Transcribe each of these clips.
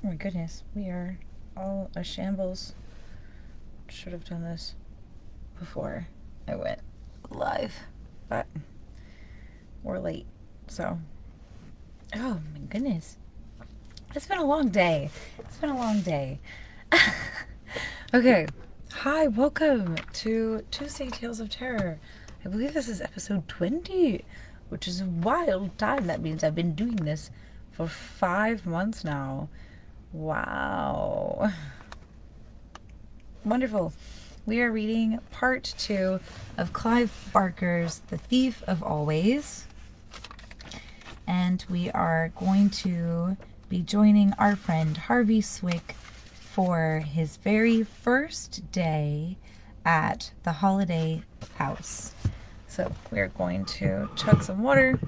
Oh my goodness, we are all a shambles. Should have done this before I went live, but we're late, so. Oh my goodness. It's been a long day. Okay. Hi, welcome to Tuesday Tales of Terror. I believe this is episode 20, which is a wild time. That means I've been doing this for 5 months now. Wow. Wonderful. We are reading part 2 of Clive Barker's The Thief of Always. And we are going to be joining our friend Harvey Swick for his very first day at the holiday house. So we're going to chug some water.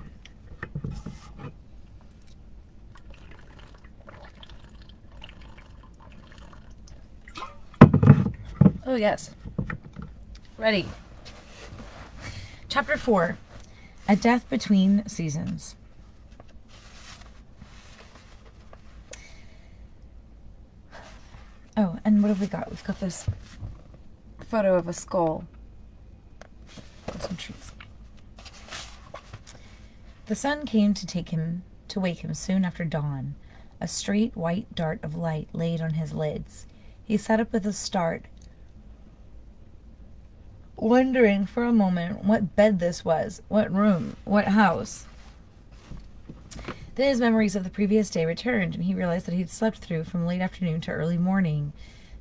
Oh yes. Ready. Chapter 4. A Death Between Seasons. Oh, and what have we got? We've got this photo of a skull and some trees. The sun came to wake him soon after dawn. A straight white dart of light laid on his lids. He sat up with a start, wondering for a moment what bed this was, what room, what house. Then his memories of the previous day returned, and he realized that he'd slept through from late afternoon to early morning.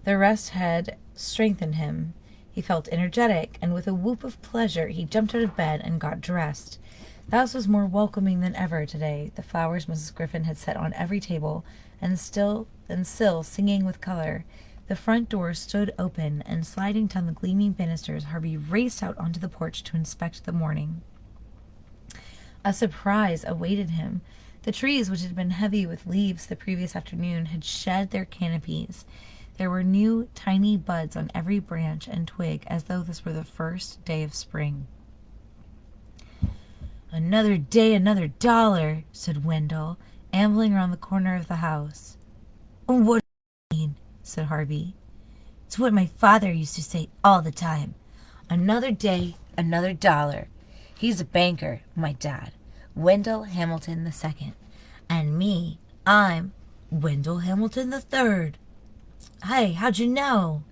The rest had strengthened him. He felt energetic, and with a whoop of pleasure he jumped out of bed and got dressed. The house was more welcoming than ever today. The flowers Mrs. Griffin had set on every table, and still singing with color. The front door stood open, and sliding down the gleaming banisters, Harvey raced out onto the porch to inspect the morning. A surprise awaited him. The trees, which had been heavy with leaves the previous afternoon, had shed their canopies. There were new, tiny buds on every branch and twig, as though this were the first day of spring. "Another day, another dollar," said Wendell, ambling around the corner of the house. "What do you mean?" said Harvey. "It's what my father used to say all the time. Another day, another dollar. He's a banker, my dad. Wendell Hamilton II. And me, I'm Wendell Hamilton III. Hey, how'd you know?"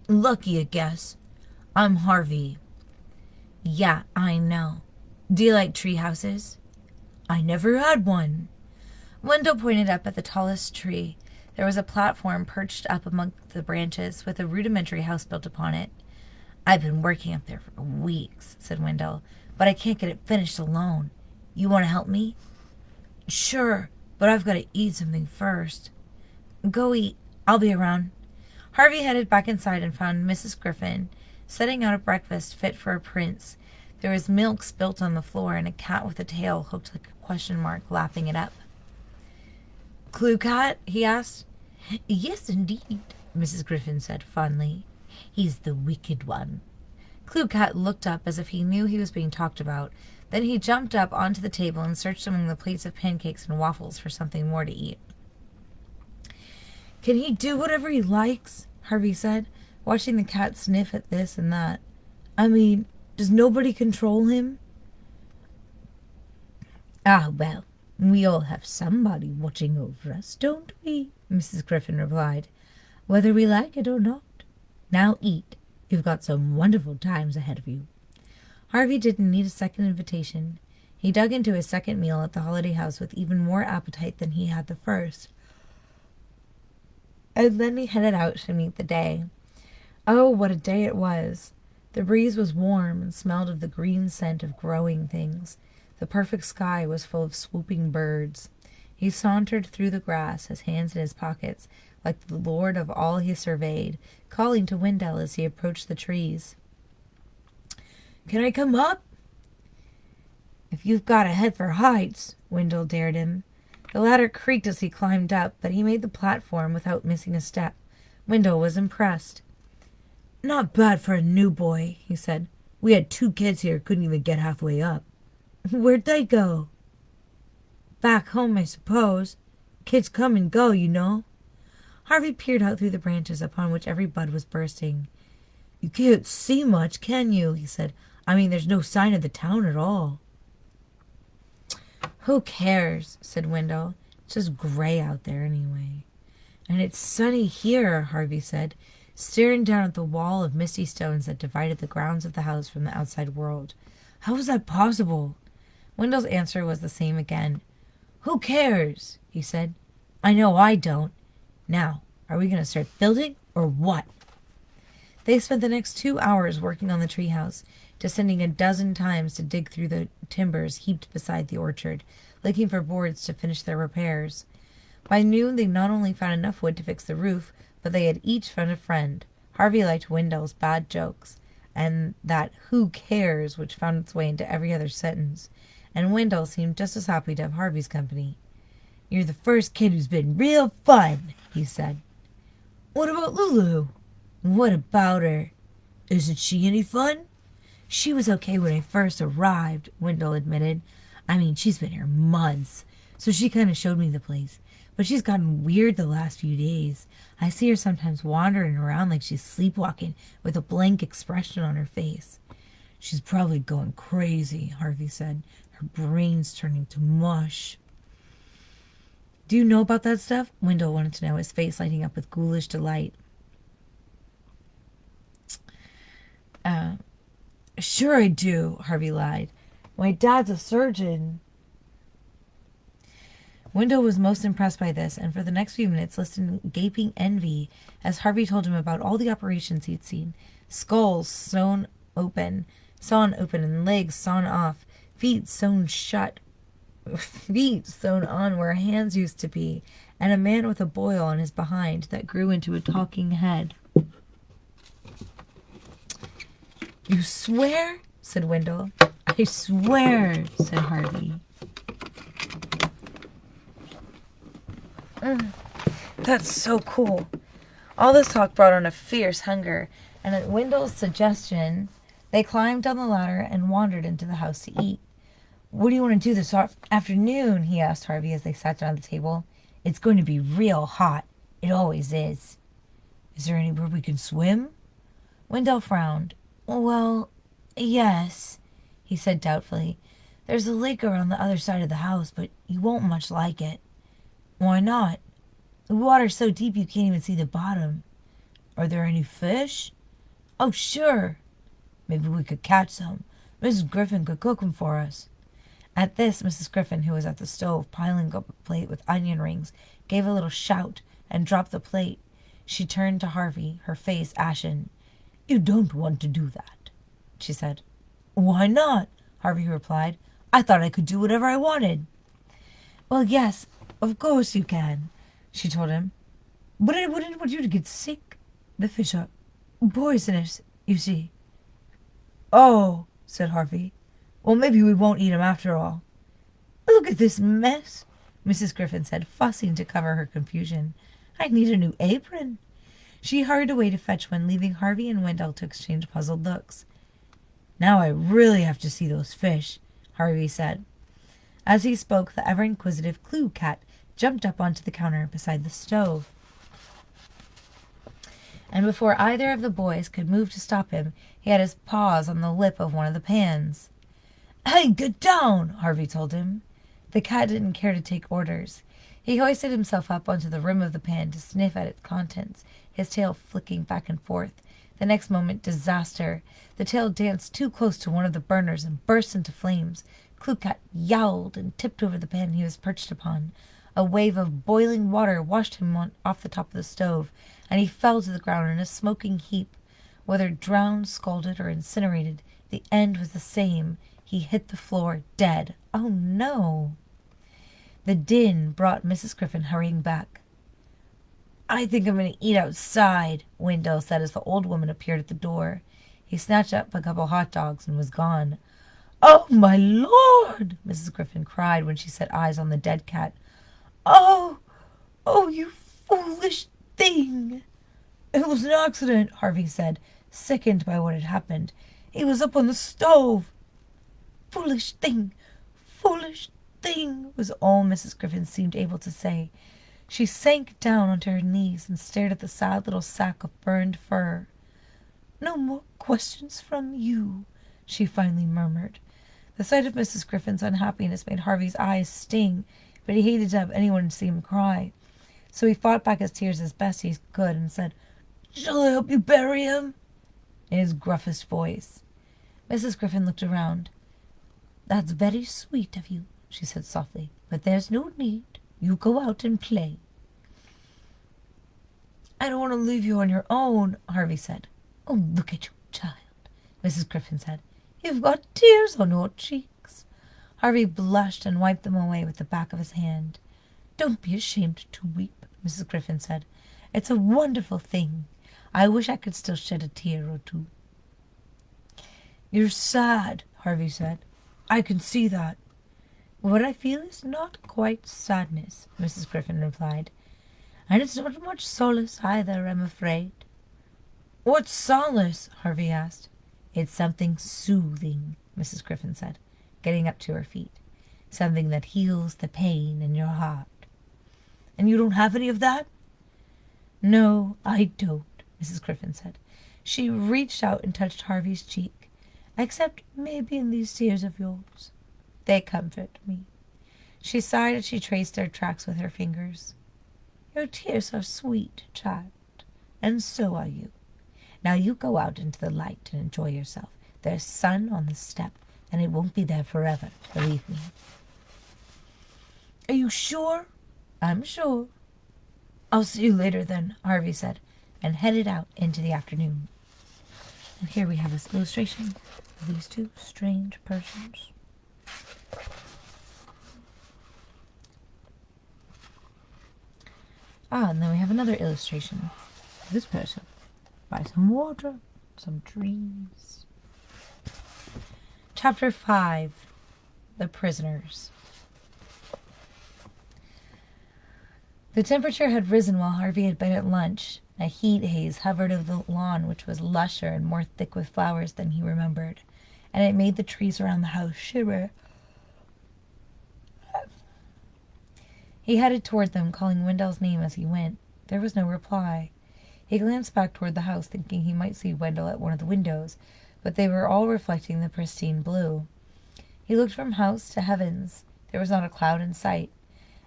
"Lucky, I guess. I'm Harvey." "Yeah, I know. Do you like tree houses?" "I never had one." Wendell pointed up at the tallest tree. There was a platform perched up among the branches with a rudimentary house built upon it. "I've been working up there for weeks," said Wendell, "but I can't get it finished alone. You want to help me?" "Sure, but I've got to eat something first." "Go eat. I'll be around." Harvey headed back inside and found Mrs. Griffin setting out a breakfast fit for a prince. There was milk spilt on the floor and a cat with a tail hooked like a question mark lapping it up. "Clue cat?" he asked. "Yes, indeed," Mrs. Griffin said fondly. "He's the wicked one." Clue cat looked up as if he knew he was being talked about. Then he jumped up onto the table and searched among the plates of pancakes and waffles for something more to eat. "Can he do whatever he likes?" Harvey said, watching the cat sniff at this and that. "I mean, does nobody control him?" "Ah, well, we all have somebody watching over us, don't we?" Mrs. Griffin replied, "whether we like it or not. Now eat. You've got some wonderful times ahead of you." Harvey didn't need a second invitation. He dug into his second meal at the holiday house with even more appetite than he had the first. And then he headed out to meet the day. Oh, what a day it was! The breeze was warm and smelled of the green scent of growing things. The perfect sky was full of swooping birds. He sauntered through the grass, his hands in his pockets, like the lord of all he surveyed, calling to Wendell as he approached the trees. "Can I come up?" "If you've got a head for heights," Wendell dared him. The ladder creaked as he climbed up, but he made the platform without missing a step. Wendell was impressed. "Not bad for a new boy," he said. "We had 2 kids here, couldn't even get halfway up." "Where'd they go?" "Back home, I suppose. kids come and go, you know." Harvey peered out through the branches upon which every bud was bursting. "You can't see much, can you?" he said. "I mean, there's no sign of the town at all." "Who cares?" said Wendell. "It's just gray out there anyway." "And it's sunny here," Harvey said, staring down at the wall of misty stones that divided the grounds of the house from the outside world. "How is that possible?" Wendell's answer was the same again. "Who cares?" he said. "I know I don't. Now, are we going to start building, or what?" They spent the next 2 hours working on the treehouse, descending a dozen times to dig through the timbers heaped beside the orchard, looking for boards to finish their repairs. By noon, they not only found enough wood to fix the roof, but they had each found a friend. Harvey liked Wendell's bad jokes, and that "who cares" which found its way into every other sentence, and Wendell seemed just as happy to have Harvey's company. "You're the first kid who's been real fun," he said. "What about Lulu?" "What about her?" "Isn't she any fun?" "She was okay when I first arrived," Wendell admitted. "I mean, she's been here months, so she kind of showed me the place. But she's gotten weird the last few days. I see her sometimes wandering around like she's sleepwalking with a blank expression on her face." "She's probably going crazy," Harvey said. "Her brain's turning to mush." "Do you know about that stuff?" Wendell wanted to know, his face lighting up with ghoulish delight. "Sure I do," Harvey lied. "My dad's a surgeon." Wendell was most impressed by this, and for the next few minutes listened in gaping envy as Harvey told him about all the operations he'd seen. Skulls sawn open, and legs sawn off, feet sewn on where hands used to be, and a man with a boil on his behind that grew into a talking head. "You swear?" said Wendell. "I swear," said Harvey. That's so cool. All this talk brought on a fierce hunger, and at Wendell's suggestion, they climbed down the ladder and wandered into the house to eat. "What do you want to do this afternoon?" he asked Harvey as they sat down at the table. "It's going to be real hot. It always is." "Is there anywhere we can swim?" Wendell frowned. "Well, yes," he said doubtfully. "There's a lake around the other side of the house, but you won't much like it." "Why not?" "The water's so deep you can't even see the bottom." "Are there any fish?" "Oh, sure." "Maybe we could catch some. Mrs. Griffin could cook them for us." At this, Mrs. Griffin, who was at the stove piling up a plate with onion rings, gave a little shout and dropped the plate. She turned to Harvey, her face ashen. "You don't want to do that," she said. "Why not?" Harvey replied. "I thought I could do whatever I wanted." "Well, yes, of course you can," she told him. "But I wouldn't want you to get sick. The fish are poisonous, you see." "Oh," said Harvey. "Well, maybe we won't eat 'em after all." "Look at this mess," Mrs. Griffin said, fussing to cover her confusion. "I need a new apron." She hurried away to fetch one, leaving Harvey and Wendell to exchange puzzled looks. "Now I really have to see those fish," Harvey said. As he spoke, the ever-inquisitive Clue cat jumped up onto the counter beside the stove. And before either of the boys could move to stop him, he had his paws on the lip of one of the pans. "Hey, get down!" Harvey told him. The cat didn't care to take orders. He hoisted himself up onto the rim of the pan to sniff at its contents, his tail flicking back and forth. The next moment, disaster. The tail danced too close to one of the burners and burst into flames. Clue Cat yowled and tipped over the pan he was perched upon. A wave of boiling water washed him off the top of the stove, and he fell to the ground in a smoking heap. Whether drowned, scalded, or incinerated, the end was the same. He hit the floor, dead. Oh, no! The din brought Mrs. Griffin hurrying back. "I think I'm going to eat outside," Wendell said as the old woman appeared at the door. He snatched up a couple hot dogs and was gone. "Oh, my Lord!" Mrs. Griffin cried when she set eyes on the dead cat. "Oh, oh, you foolish thing!" "It was an accident," Harvey said, sickened by what had happened. "He was up on the stove." "Foolish thing, foolish thing," was all Mrs. Griffin seemed able to say. She sank down onto her knees and stared at the sad little sack of burned fur. "No more questions from you," she finally murmured. The sight of Mrs. Griffin's unhappiness made Harvey's eyes sting, but he hated to have anyone see him cry. So he fought back his tears as best he could and said, "Shall I help you bury him?" in his gruffest voice. Mrs. Griffin looked around. "That's very sweet of you," she said softly, "but there's no need. You go out and play." "I don't want to leave you on your own," Harvey said. "Oh, look at you, child," Mrs. Griffin said. "You've got tears on your cheeks." Harvey blushed and wiped them away with the back of his hand. "Don't be ashamed to weep," Mrs. Griffin said. "It's a wonderful thing. I wish I could still shed a tear or two." "You're sad," Harvey said. "I can see that." "What I feel is not quite sadness," Mrs. Griffin replied. "And it's not much solace either, I'm afraid." "What's solace?" Harvey asked. "It's something soothing," Mrs. Griffin said, getting up to her feet. "Something that heals the pain in your heart." "And you don't have any of that?" "No, I don't," Mrs. Griffin said. She reached out and touched Harvey's cheek. "Except maybe in these tears of yours. They comfort me." She sighed as she traced their tracks with her fingers. "Your tears are sweet, child, and so are you. Now you go out into the light and enjoy yourself. There's sun on the step, and it won't be there forever, believe me." "Are you sure?" "I'm sure." "I'll see you later then," Harvey said, and headed out into the afternoon. And here we have this illustration of these two strange persons. And then we have another illustration of this person by some water, some trees. Chapter 5, The Prisoners. The temperature had risen while Harvey had been at lunch. A heat haze hovered over the lawn, which was lusher and more thick with flowers than he remembered, and it made the trees around the house shiver. He headed toward them, calling Wendell's name as he went. There was no reply. He glanced back toward the house, thinking he might see Wendell at one of the windows, but they were all reflecting the pristine blue. He looked from house to heavens. There was not a cloud in sight.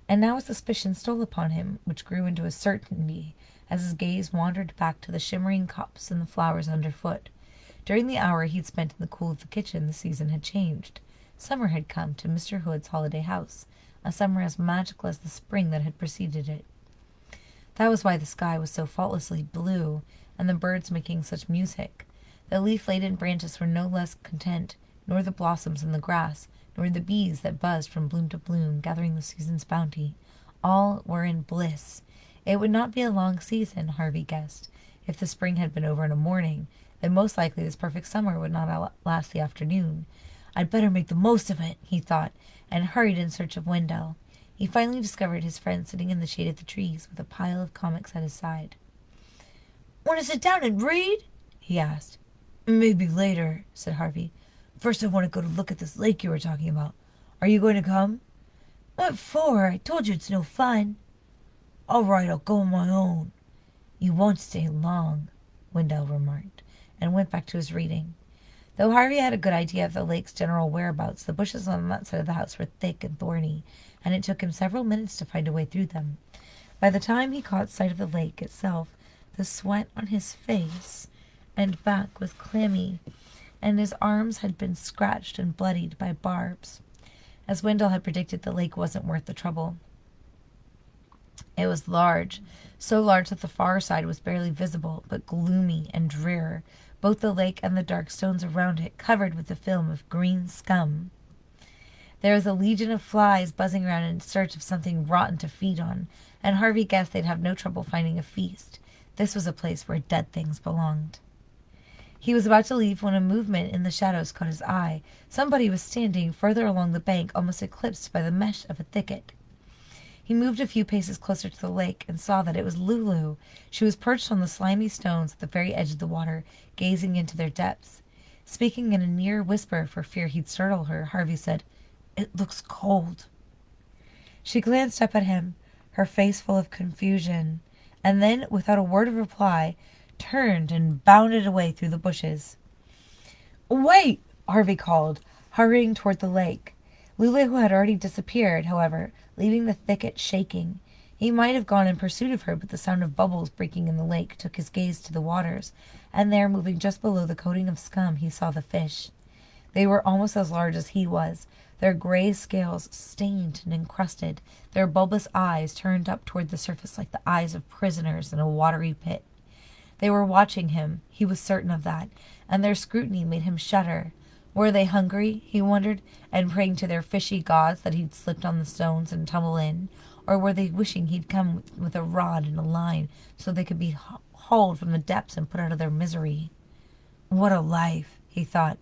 And now a suspicion stole upon him, which grew into a certainty as his gaze wandered back to the shimmering cups and the flowers underfoot. During the hour he'd spent in the cool of the kitchen, the season had changed. Summer had come to Mr. Hood's holiday house, a summer as magical as the spring that had preceded it. That was why the sky was so faultlessly blue, and the birds making such music. The leaf-laden branches were no less content, nor the blossoms in the grass, nor the bees that buzzed from bloom to bloom, gathering the season's bounty. All were in bliss. It would not be a long season, Harvey guessed. If the spring had been over in a morning, then most likely this perfect summer would not last the afternoon. "I'd better make the most of it," he thought, and hurried in search of Wendell. He finally discovered his friend sitting in the shade of the trees with a pile of comics at his side. "Want to sit down and read?" he asked. "Maybe later," said Harvey. "First I want to go to look at this lake you were talking about. Are you going to come?" "What for? I told you it's no fun." "All right, I'll go on my own." "You won't stay long," Wendell remarked, and went back to his reading. Though Harvey had a good idea of the lake's general whereabouts, the bushes on that side of the house were thick and thorny, and it took him several minutes to find a way through them. By the time he caught sight of the lake itself, the sweat on his face and back was clammy, and his arms had been scratched and bloodied by barbs. As Wendell had predicted, the lake wasn't worth the trouble. It was large, so large that the far side was barely visible, but gloomy and drear, both the lake and the dark stones around it covered with a film of green scum. There was a legion of flies buzzing around in search of something rotten to feed on, and Harvey guessed they'd have no trouble finding a feast. This was a place where dead things belonged. He was about to leave when a movement in the shadows caught his eye. Somebody was standing further along the bank, almost eclipsed by the mesh of a thicket. He moved a few paces closer to the lake and saw that it was Lulu. She was perched on the slimy stones at the very edge of the water, gazing into their depths. Speaking in a near whisper for fear he'd startle her, Harvey said, "It looks cold." She glanced up at him. her face full of confusion, and then, without a word of reply, turned and bounded away through the bushes. "Wait!" Harvey called, hurrying toward the lake. Lulu had already disappeared, however, leaving the thicket shaking. He might have gone in pursuit of her, but the sound of bubbles breaking in the lake took his gaze to the waters, and there, moving just below the coating of scum, he saw the fish. They were almost as large as he was, their gray scales stained and encrusted, their bulbous eyes turned up toward the surface like the eyes of prisoners in a watery pit. They were watching him, he was certain of that, and their scrutiny made him shudder. Were they hungry, he wondered, and praying to their fishy gods that he'd slipped on the stones and tumble in? Or were they wishing he'd come with a rod and a line so they could be hauled from the depths and put out of their misery? What a life, he thought.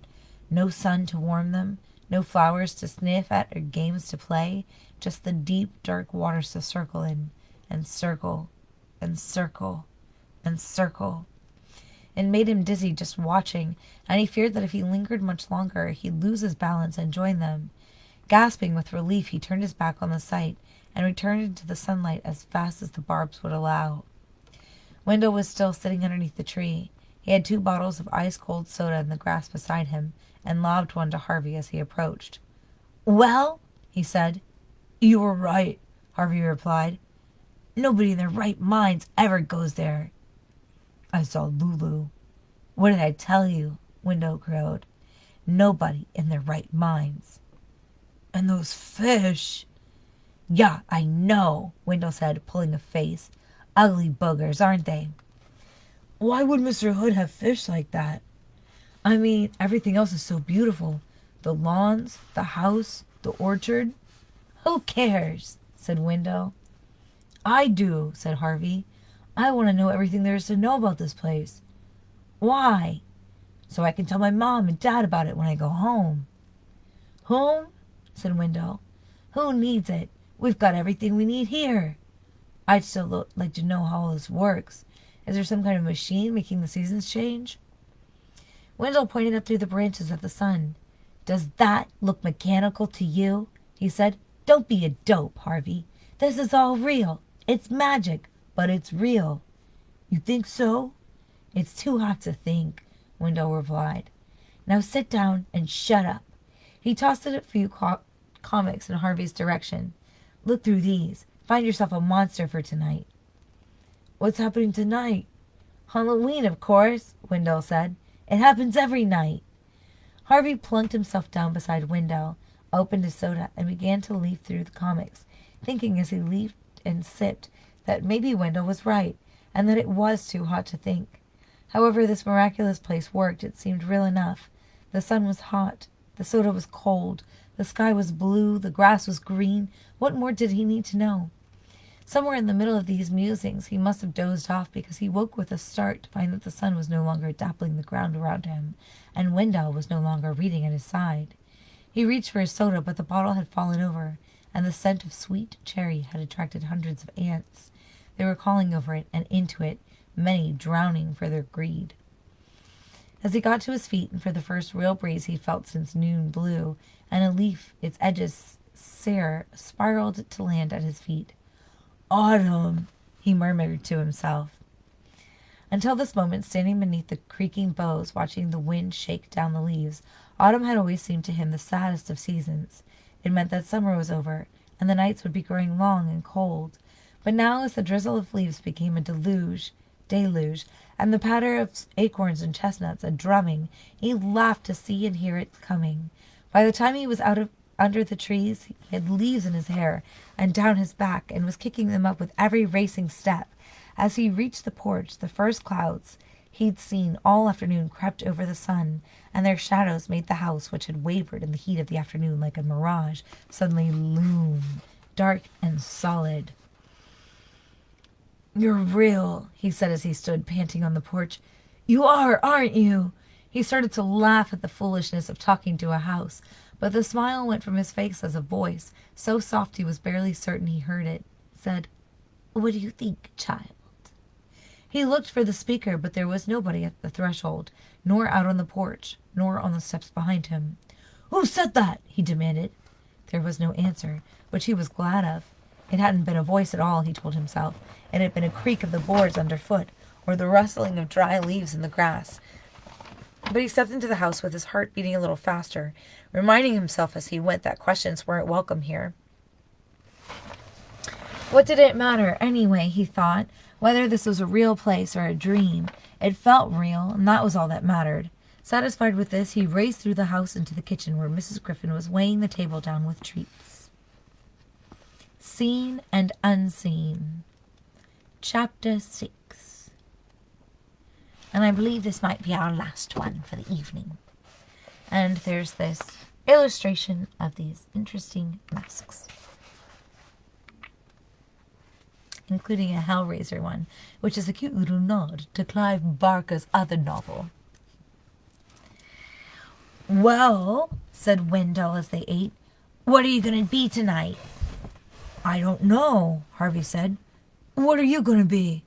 No sun to warm them, no flowers to sniff at or games to play, just the deep, dark waters to circle in, and circle, and circle, and circle. It made him dizzy just watching, and he feared that if he lingered much longer, he'd lose his balance and join them. Gasping with relief, he turned his back on the sight and returned into the sunlight as fast as the barbs would allow. Wendell was still sitting underneath the tree. He had 2 bottles of ice-cold soda in the grass beside him, and lobbed one to Harvey as he approached. "Well?" he said. "You were right," Harvey replied. "Nobody in their right minds ever goes there." "I saw Lulu." "What did I tell you?" Wendell crowed. "Nobody in their right minds." "And those fish." "Yeah, I know," Wendell said, pulling a face. "Ugly boogers, aren't they?" "Why would Mr. Hood have fish like that? I mean, everything else is so beautiful. The lawns, the house, the orchard." "Who cares?" said Wendell. "I do," said Harvey. "I want to know everything there is to know about this place." "Why?" "So I can tell my mom and dad about it when I go home." "Home?" said Wendell. "Who needs it? We've got everything we need here." "I'd still like to know how all this works. Is there some kind of machine making the seasons change?" Wendell pointed up through the branches at the sun. "Does that look mechanical to you?" he said. "Don't be a dope, Harvey. This is all real. It's magic, but it's real." "You think so?" "It's too hot to think," Wendell replied. "Now sit down and shut up." He tossed it a few comics in Harvey's direction. "Look through these. Find yourself a monster for tonight." "What's happening tonight?" "Halloween, of course," Wendell said. "It happens every night." Harvey plunked himself down beside Wendell, opened his soda, and began to leaf through the comics, thinking as he leafed and sipped that maybe Wendell was right, and that it was too hot to think. However this miraculous place worked, it seemed real enough. The sun was hot, the soda was cold, the sky was blue, the grass was green. What more did he need to know? Somewhere in the middle of these musings he must have dozed off, because he woke with a start to find that the sun was no longer dappling the ground around him, and Wendell was no longer reading at his side. He reached for his soda, but the bottle had fallen over, and the scent of sweet cherry had attracted hundreds of ants. They were calling over it and into it, many drowning for their greed. As he got to his feet, and for the first real breeze he felt since noon blew, and a leaf, its edges sere, spiraled to land at his feet. "Autumn," he murmured to himself. Until this moment, standing beneath the creaking boughs, watching the wind shake down the leaves, autumn had always seemed to him the saddest of seasons. It meant that summer was over, and the nights would be growing long and cold. But now, as the drizzle of leaves became a deluge, and the patter of acorns and chestnuts a drumming, he laughed to see and hear it coming. By the time he was under the trees, he had leaves in his hair and down his back, and was kicking them up with every racing step. As he reached the porch, the first clouds he'd seen all afternoon crept over the sun, and their shadows made the house, which had wavered in the heat of the afternoon like a mirage, suddenly loom, dark and solid. "You're real," he said as he stood panting on the porch. "You are, aren't you?" He started to laugh at the foolishness of talking to a house, but the smile went from his face as a voice, so soft he was barely certain he heard it, said, "What do you think, child?" He looked for the speaker, but there was nobody at the threshold, nor out on the porch, nor on the steps behind him. "Who said that?" he demanded. There was no answer, which he was glad of. It hadn't been a voice at all, he told himself. It had been a creak of the boards underfoot, or the rustling of dry leaves in the grass. But he stepped into the house with his heart beating a little faster, reminding himself as he went that questions weren't welcome here. What did it matter, anyway, he thought, whether this was a real place or a dream? It felt real, and that was all that mattered. Satisfied with this, he raced through the house into the kitchen where Mrs. Griffin was weighing the table down with treats. Seen and Unseen. Chapter 6. And I believe this might be our last one for the evening. And there's this illustration of these interesting masks, including a Hellraiser one, which is a cute little nod to Clive Barker's other novel. Well, said Wendell as they ate, what are you going to be tonight? I don't know, Harvey said. What are you going to be?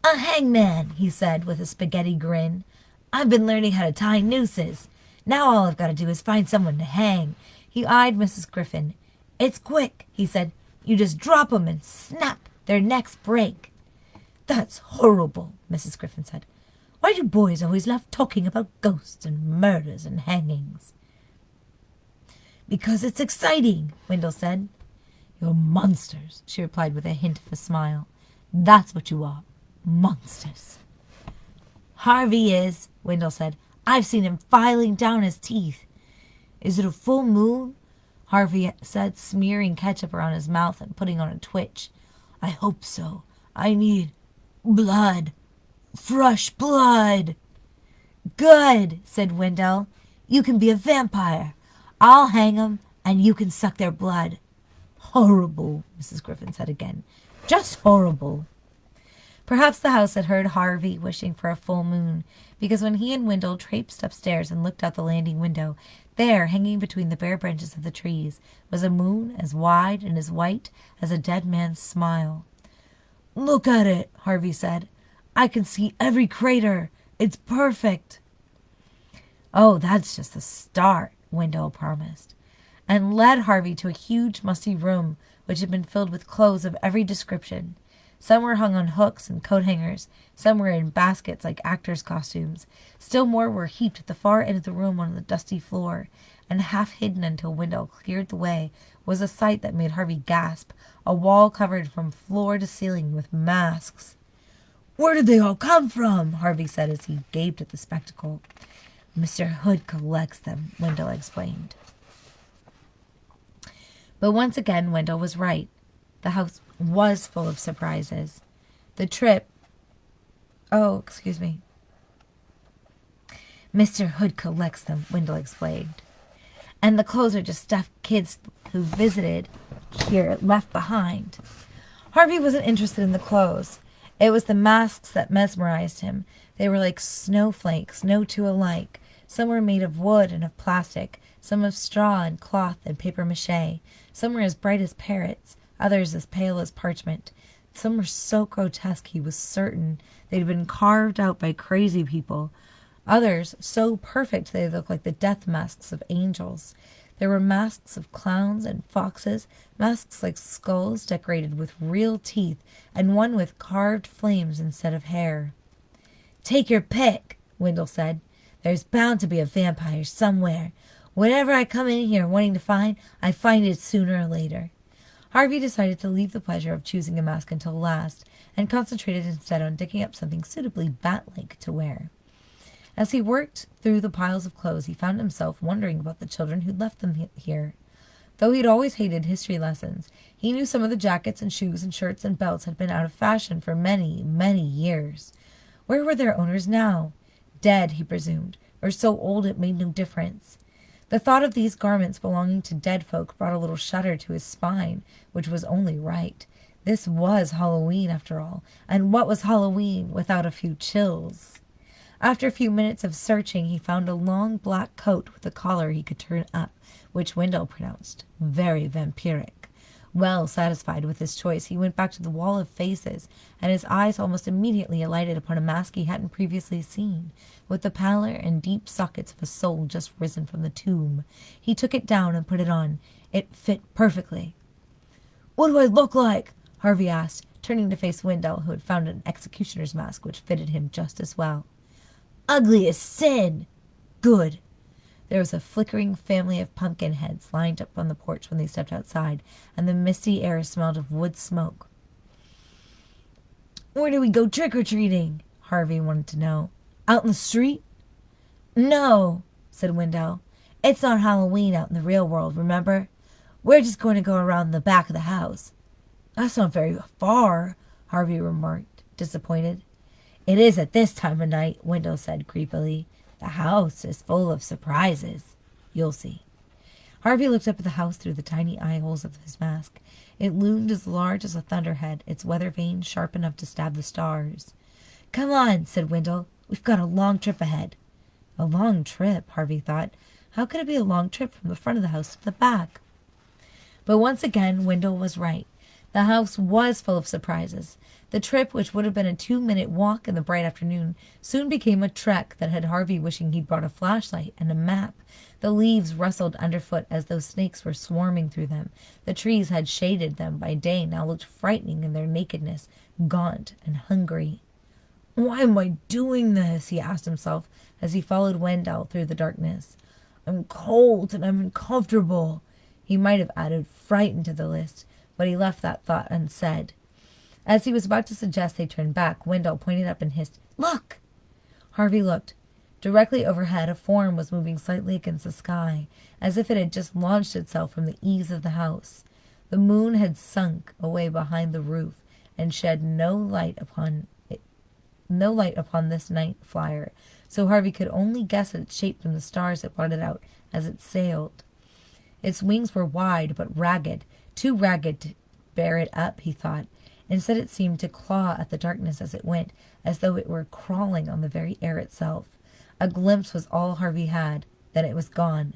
A hangman, he said with a spaghetti grin. I've been learning how to tie nooses. Now all I've got to do is find someone to hang. He eyed Mrs. Griffin. It's quick, he said. You just drop 'em and snap, their necks break. That's horrible, Mrs. Griffin said. Why do boys always love talking about ghosts and murders and hangings? Because it's exciting, Wendell said. You're monsters, she replied with a hint of a smile. That's what you are, monsters. Harvey is, Wendell said. I've seen him filing down his teeth. Is it a full moon? Harvey said, smearing ketchup around his mouth and putting on a twitch. I hope so. I need blood. Fresh blood. Good, said Wendell. You can be a vampire. I'll hang 'em, and you can suck their blood. Horrible, Mrs. Griffin said again. Just horrible. Perhaps the house had heard Harvey wishing for a full moon, because when he and Wendell traipsed upstairs and looked out the landing window, there, hanging between the bare branches of the trees, was a moon as wide and as white as a dead man's smile. Look at it, Harvey said. I can see every crater. It's perfect. Oh, that's just the start, Wendell promised, and led Harvey to a huge, musty room which had been filled with clothes of every description. Some were hung on hooks and coat hangers, some were in baskets like actors' costumes. Still more were heaped at the far end of the room on the dusty floor, and half hidden until Wendell cleared the way was a sight that made Harvey gasp, a wall covered from floor to ceiling with masks. Where did they all come from? Harvey said as he gaped at the spectacle. Mr. Hood collects them, Wendell explained. But once again, Wendell was right. The house was full of surprises. The trip... Mr. Hood collects them, Wendell explained. And the clothes are just stuff kids who visited here left behind. Harvey wasn't interested in the clothes. It was the masks that mesmerized him. They were like snowflakes, no two alike. Some were made of wood and of plastic, some of straw and cloth and papier-mâché. Some were as bright as parrots, others as pale as parchment. Some were so grotesque he was certain they'd been carved out by crazy people. Others so perfect they looked like the death masks of angels. There were masks of clowns and foxes, masks like skulls decorated with real teeth, and one with carved flames instead of hair. Take your pick, Wendell said. There's bound to be a vampire somewhere. Whatever I come in here wanting to find, I find it sooner or later. Harvey decided to leave the pleasure of choosing a mask until last, and concentrated instead on digging up something suitably bat-like to wear. As he worked through the piles of clothes, he found himself wondering about the children who'd left them here. Though he'd always hated history lessons, he knew some of the jackets and shoes and shirts and belts had been out of fashion for many, many years. Where were their owners now? Dead, he presumed, or so old it made no difference. The thought of these garments belonging to dead folk brought a little shudder to his spine, which was only right. This was Halloween, after all, and what was Halloween without a few chills? After a few minutes of searching, he found a long black coat with a collar he could turn up, which Wendell pronounced very vampiric. Well satisfied with his choice, he went back to the wall of faces, and his eyes almost immediately alighted upon a mask he hadn't previously seen, with the pallor and deep sockets of a soul just risen from the tomb. He took it down and put it on. It fit perfectly. What do I look like? Harvey asked, turning to face Wendell, who had found an executioner's mask which fitted him just as well. Ugly as sin. Good. There was a flickering family of pumpkin heads lined up on the porch when they stepped outside, and the misty air smelled of wood smoke. Where do we go trick-or-treating? Harvey wanted to know. Out in the street? No, said Wendell. It's not Halloween out in the real world, remember? We're just going to go around the back of the house. That's not very far, Harvey remarked, disappointed. It is at this time of night, Wendell said creepily. The house is full of surprises. You'll see. Harvey looked up at the house through the tiny eye holes of his mask. It loomed as large as a thunderhead, its weather vane sharp enough to stab the stars. Come on, said Wendell. We've got a long trip ahead. A long trip, Harvey thought. How could it be a long trip from the front of the house to the back? But once again, Wendell was right. The house was full of surprises. The trip, which would have been a 2-minute walk in the bright afternoon, soon became a trek that had Harvey wishing he'd brought a flashlight and a map. The leaves rustled underfoot as though snakes were swarming through them. The trees had shaded them by day now looked frightening in their nakedness, gaunt and hungry. Why am I doing this? He asked himself as he followed Wendell through the darkness. I'm cold and I'm uncomfortable. He might have added frightened to the list, but he left that thought unsaid. As he was about to suggest they turn back, Wendell pointed up and hissed, Look! Harvey looked. Directly overhead, a form was moving slightly against the sky, as if it had just launched itself from the eaves of the house. The moon had sunk away behind the roof and shed no light upon this night flyer, so Harvey could only guess at its shape from the stars that blotted out as it sailed. Its wings were wide but ragged, too ragged to bear it up, he thought. Instead it seemed to claw at the darkness as it went, as though it were crawling on the very air itself. A glimpse was all Harvey had, then it was gone.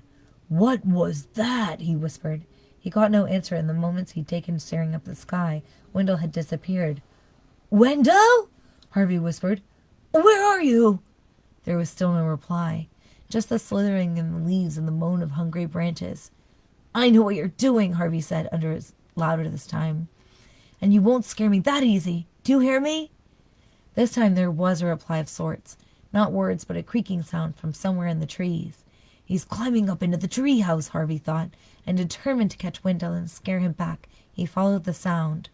What was that? He whispered. He got no answer in the moments he'd taken staring up at the sky. Wendell had disappeared. Wendell? Harvey whispered. Where are you? There was still no reply, just the slithering in the leaves and the moan of hungry branches. I know what you're doing, Harvey said, louder this time. And you won't scare me that easy. Do you hear me? This time there was a reply of sorts. Not words, but a creaking sound from somewhere in the trees. He's climbing up into the tree house, Harvey thought, and determined to catch Wendell and scare him back, he followed the sound.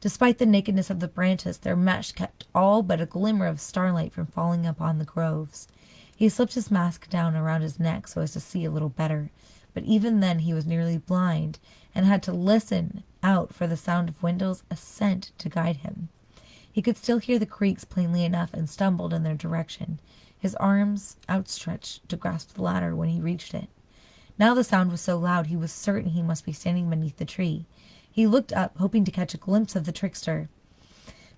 Despite the nakedness of the branches, their mesh kept all but a glimmer of starlight from falling upon the groves. He slipped his mask down around his neck so as to see a little better, but even then he was nearly blind, and had to listen out for the sound of Wendell's ascent to guide him. He could still hear the creaks plainly enough and stumbled in their direction, his arms outstretched to grasp the ladder when he reached it. Now the sound was so loud he was certain he must be standing beneath the tree. He looked up, hoping to catch a glimpse of the trickster.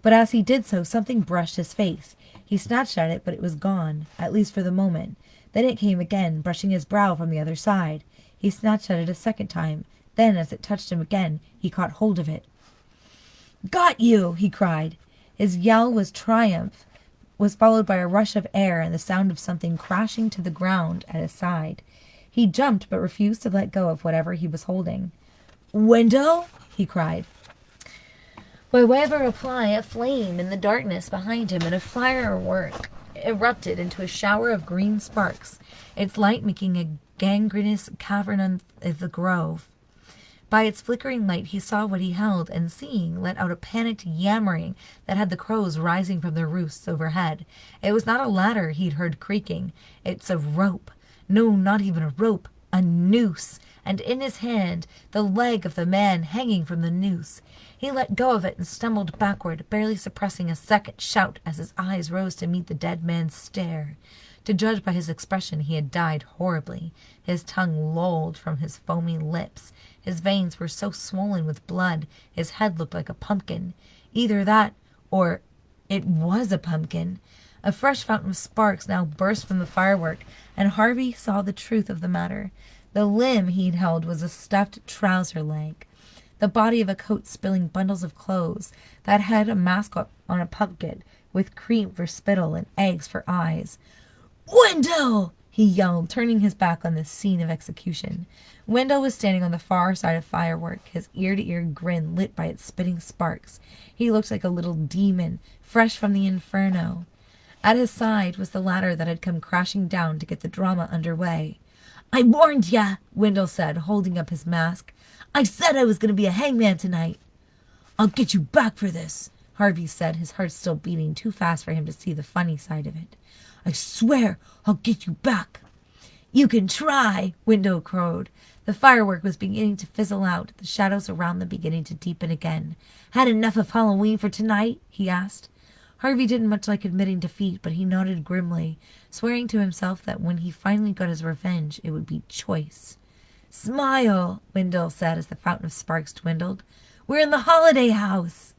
But as he did so, something brushed his face. He snatched at it, but it was gone, at least for the moment. Then it came again, brushing his brow from the other side. He snatched at it a second time. Then, as it touched him again, he caught hold of it. Got you! He cried. His yell was followed by a rush of air and the sound of something crashing to the ground at his side. He jumped, but refused to let go of whatever he was holding. Wendell? He cried. By way of a reply, a flame in the darkness behind him and a firework erupted into a shower of green sparks, its light making a gangrenous cavern of the grove. By its flickering light he saw what he held, and seeing, let out a panicked yammering that had the crows rising from their roosts overhead. It was not a ladder he'd heard creaking. It's a rope. No, not even a rope. A noose. And in his hand, the leg of the man hanging from the noose. He let go of it and stumbled backward, barely suppressing a second shout as his eyes rose to meet the dead man's stare. To judge by his expression, he had died horribly. His tongue lolled from his foamy lips. His veins were so swollen with blood, his head looked like a pumpkin. Either that, or it was a pumpkin. A fresh fountain of sparks now burst from the firework, and Harvey saw the truth of the matter. The limb he'd held was a stuffed trouser leg, the body of a coat spilling bundles of clothes, that had a mask on a pumpkin, with cream for spittle and eggs for eyes. Wendell! he yelled, turning his back on the scene of execution. Wendell was standing on the far side of Firework, his ear-to-ear grin lit by its spitting sparks. He looked like a little demon, fresh from the inferno. At his side was the ladder that had come crashing down to get the drama underway. "I warned ya," Wendell said, holding up his mask. "I said I was going to be a hangman tonight." "I'll get you back for this," Harvey said, his heart still beating too fast for him to see the funny side of it. "I swear I'll get you back." "You can try," Wendell crowed. The firework was beginning to fizzle out, the shadows around them beginning to deepen again. "Had enough of Halloween for tonight?" he asked. Harvey didn't much like admitting defeat, but he nodded grimly, swearing to himself that when he finally got his revenge, it would be choice. "Smile," Wendell said as the fountain of sparks dwindled. "We're in the holiday house."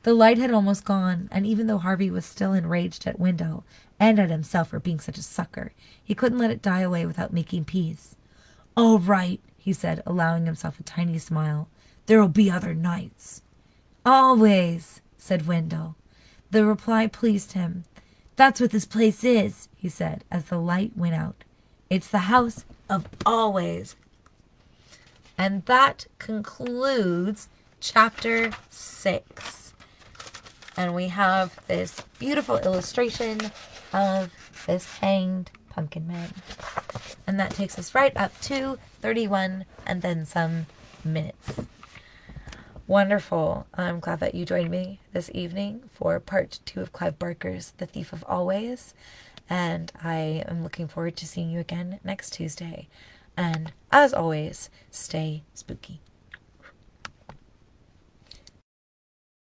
The light had almost gone, and even though Harvey was still enraged at Wendell and at himself for being such a sucker, he couldn't let it die away without making peace. "All right," he said, allowing himself a tiny smile. "There'll be other nights." "Always," said Wendell. The reply pleased him. "That's what this place is," he said, as the light went out. "It's the house of always." And that concludes chapter 6. And we have this beautiful illustration of this hanged pumpkin man. And that takes us right up to 31 and then some minutes. Wonderful. I'm glad that you joined me this evening for part 2 of Clive Barker's The Thief of Always. And I am looking forward to seeing you again next Tuesday. And as always, stay spooky.